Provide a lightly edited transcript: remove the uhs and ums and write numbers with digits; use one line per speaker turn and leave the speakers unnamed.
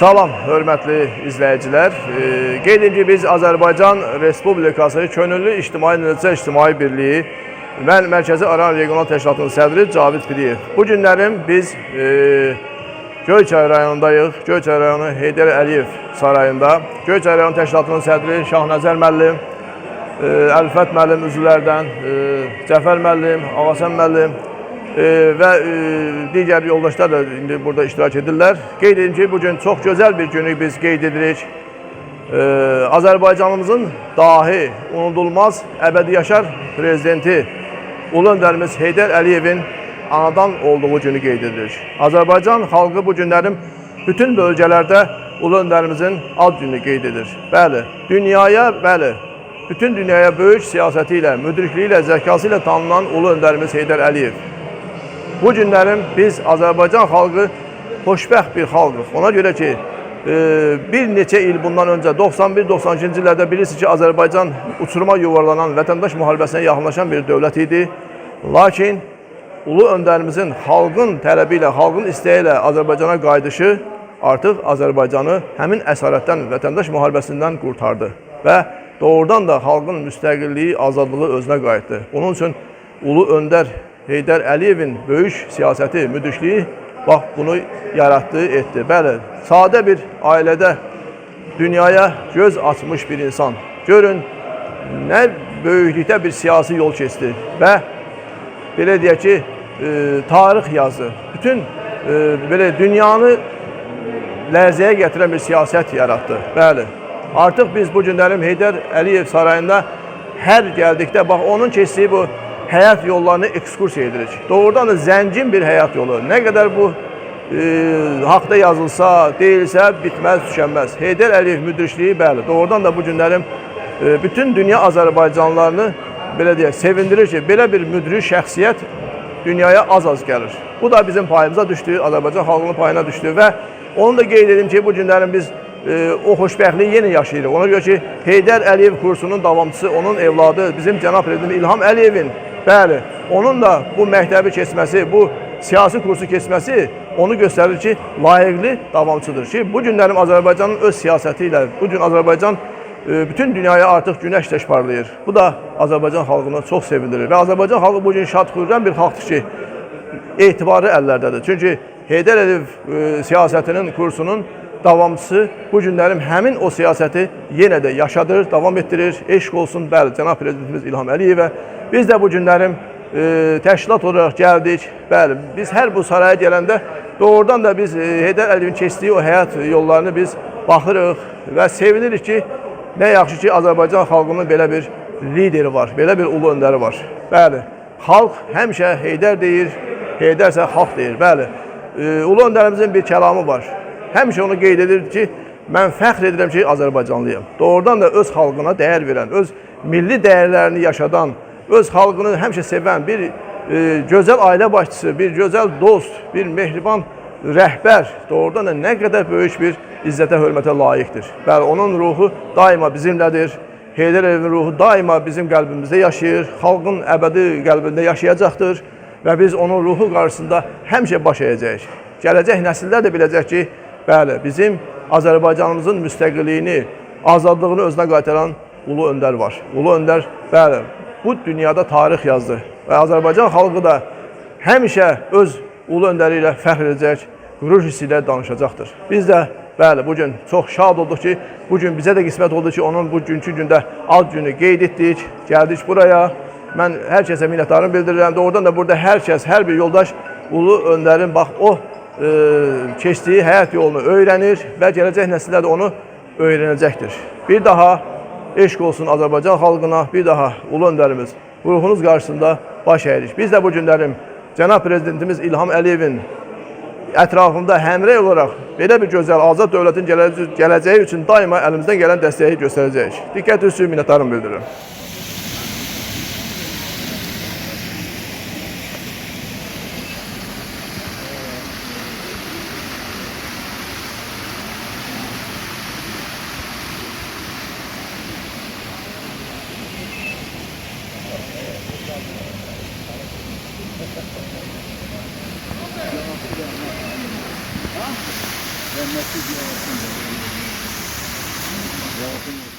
Salam, hörmətli izləyicilər. Qeyd edin ki, biz Azərbaycan Respublikası Könüllü İctimai Nöqtə İctimai Birliyi Mərkəzi Aran Regional Təşkilatının sədri Cavid Piriyev. Bu günlərim biz Göyçay rayonundayıq. Göyçay rayonu Heydər Əliyev sarayında. Göyçay rayon təşkilatının sədri Şahnəzər müəllim, Əlfət müəllim üzvlərdən, Cəfər müəllim, Ağasən müəllim və digər yoldaşlar da indi burada iştirak edirlər. Qeyd edin ki, bugün çox gözəl bir günü biz qeyd edirik. Azərbaycanımızın dahi, unudulmaz, əbədi yaşar prezidenti Ulu öndərimiz Heydər Əliyevin anadan olduğu günü qeyd edirik. Azərbaycan xalqı bu günlərin bütün bölgələrdə Ulu öndərimizin ad gününü qeyd edir. Bəli, bütün dünyaya böyük siyasəti ilə, müdrikliyi ilə, zəkası ilə tanınan Ulu öndərimiz Heydər Əliyev. Bu günlərin biz Azərbaycan xalqı xoşbəxt bir xalqıq. Ona görə ki, bir neçə il bundan öncə 91-92-ci illərdə bilirsiniz ki, Azərbaycan uçuruma yuvarlanan, vətəndaş müharibəsinə yaxınlaşan bir dövlət idi. Lakin Ulu öndərimizin xalqın tələbi ilə, xalqın istəyi ilə Azərbaycana qayıdışı artıq Azərbaycanı həmin əsarətdən, vətəndaş müharibəsindən qurtardı və doğrudan da xalqın müstəqilliyi, azadlığı özünə qayıtdı. Bunun üçün Ulu öndər Heydər Əliyevin böyük siyasəti, müdrikliyi bax bunu yaratdı, etdi. Bəli, sadə bir ailədə dünyaya göz açmış bir insan. Görün, nə böyüklükdə bir siyasi yol keçdi və belə deyək ki, tarix yazdı. Bütün belə dünyanı lərzəyə gətirən bir siyasət yaratdı. Bəli, artıq biz bu günlərim Heydər Əliyev sarayında hər gəldikdə, bax onun keçdiyi bu həyat yollarını ekskursiya edirik. Doğrudan da zəngin bir həyat yolu. Nə qədər bu haqda yazılsa, deyilsə, bitməz, tükənməz. Heydər Əliyev müdrikliyi, bəli, doğrudan da bu günlərim bütün dünya Azərbaycanlılarını belə deyək, sevindirir ki, belə bir müdrik şəxsiyyət dünyaya az-az gəlir. Bu da bizim payımıza düşdü, Azərbaycan xalqının payına düşdü və onu da qeyd edim ki, bu günlərim biz o xoşbəxtliyi yenə yaşayırıq. Ona görə ki, Heydər Əliyev kursunun davamçısı, onun evladı, bizim cənab prezident İlham Əliyevin, bəli, onun da bu məktəbi keçməsi, bu siyasi kursu keçməsi onu göstərir ki, layiqli davamçıdır ki, bu günlərim Azərbaycanın öz siyasəti ilə, bu gün Azərbaycan bütün dünyaya artıq günəş tək parlayır. Bu da Azərbaycan xalqını çox sevindirir və Azərbaycan xalqı bugün şad-xürrəm bir xalqdır ki, etibarı əllərdədir. Çünki Heydər Əliyev siyasətinin kursunun davamçısı bu günlərim həmin o siyasəti yenə də yaşadır, davam etdirir. Eşq olsun, bəli, cənab prezidentimiz İlham Əliyevə. Biz də bu günlərim təşkilat olaraq gəldik. Bəli, biz hər bu saraya gələndə doğrudan da biz Heydər Əliyevin keçdiyi o həyat yollarını biz baxırıq və sevinirik ki, nə yaxşı ki, Azərbaycan xalqının belə bir lideri var, belə bir ulu öndəri var. Bəli, xalq həmişə Heydər deyir, Heydər isə xalq deyir. Bəli, ulu öndərimizin bir kəlamı var. Həmişə onu qeyd edir ki, mən fəxr edirəm ki, Azərbaycanlıyam. Doğrudan da öz xalqına dəyər verən, öz milli dəyərlərini yaşadan, öz xalqını həmişə sevən bir gözəl ailə başçısı, bir gözəl dost, bir mehriban rəhbər doğrudan da nə qədər böyük bir izzətə, hörmətə layiqdir. Bəli, onun ruhu daima bizimlədir. Heydər Əliyevin ruhu daima bizim qəlbimizdə yaşayır, xalqın əbədi qəlbində yaşayacaqdır və biz onun ruhu qarşısında həmişə baş əyəcəyik. Gələcək nəsillər də biləcək ki, bəli, bizim Azərbaycanımızın müstəqilliyini, azadlığını özünə qaytaran ulu öndər var. Ulu öndər, bəli, bu dünyada tarix yazdı və Azərbaycan xalqı da həmişə öz ulu öndəri ilə fəxr edəcək, qürur hissi ilə danışacaqdır. Biz də, bəli, bugün çox şad olduq ki, bugün bizə də qismət oldu ki, onun bugünkü gündə ad günü qeyd etdik, gəldik buraya. Mən hər kəsə minnətdarım bildirirəm. Doğrudan da burada hər kəs, hər bir yoldaş ulu öndərin, bax, o keçdiyi həyat yolunu öyrənir və gələcək nəsillər də onu öyrənəcəkdir. Bir daha eşq olsun Azərbaycan xalqına, bir daha ulu öndərimiz ruhunuz qarşısında baş əyirik. Biz də bu günlərim cənab prezidentimiz İlham Əliyevin ətrafında həmrəy olaraq belə bir gözəl azad dövlətin gələcəyi üçün daima əlimizdən gələn dəstəyi göstərəcəyik. Diqqət üçün minnətdarım bildirirəm.
Rahmetli bir altın. Altın.